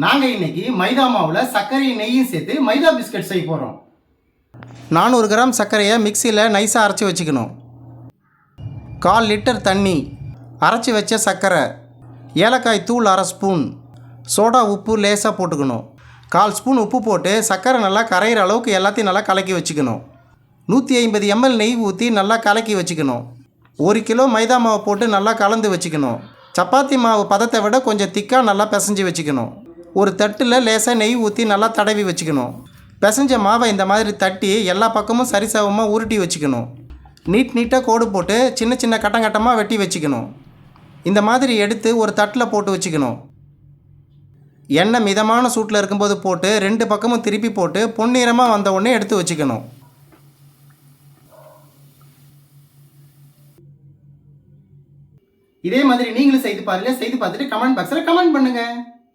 நாங்கள் இன்னைக்கு மைதா மாவில் சர்க்கரையும் நெய்யும் சேர்த்து மைதா பிஸ்கட் செய்ய போகிறோம். 400 கிராம் சர்க்கரையை மிக்சியில் நைஸாக அரைச்சி வச்சுக்கணும். 1/4 லிட்டர் தண்ணி, அரைச்சி வச்ச சர்க்கரை, ஏலக்காய் தூள் 1/2 ஸ்பூன், சோடா உப்பு லேசாக போட்டுக்கணும். 1/4 ஸ்பூன் உப்பு போட்டு சர்க்கரை நல்லா கரையிற அளவுக்கு எல்லாத்தையும் நல்லா கலக்கி வச்சுக்கணும். 150 ml நெய் ஊற்றி நல்லா கலக்கி வச்சுக்கணும். 1 கிலோ மைதா மாவு போட்டு நல்லா கலந்து வச்சுக்கணும். சப்பாத்தி மாவு பதத்தை விட கொஞ்சம் திக்காக நல்லா பிசைஞ்சு வச்சுக்கணும். ஒரு தட்டில் லேசாக நெய் ஊற்றி நல்லா தடவி வச்சுக்கணும். பிசைஞ்ச மாவை இந்த மாதிரி தட்டி எல்லா பக்கமும் சரிசமமாக உருட்டி வச்சுக்கணும். நீட்டாக கோடு போட்டு சின்ன சின்ன கட்டங்கட்டமாக வெட்டி வச்சுக்கணும். இந்த மாதிரி எடுத்து ஒரு தட்டில் போட்டு வச்சுக்கணும். எண்ணெய் மிதமான சூட்டில் இருக்கும்போது போட்டு 2 பக்கமும் திருப்பி போட்டு பொன்னிறமாக வந்த உடனே எடுத்து வச்சுக்கணும். இதே மாதிரி நீங்களும் செய்து பாருங்கள். செய்து பார்த்துட்டு கமெண்ட் பாக்ஸில் கமெண்ட் பண்ணுங்கள்.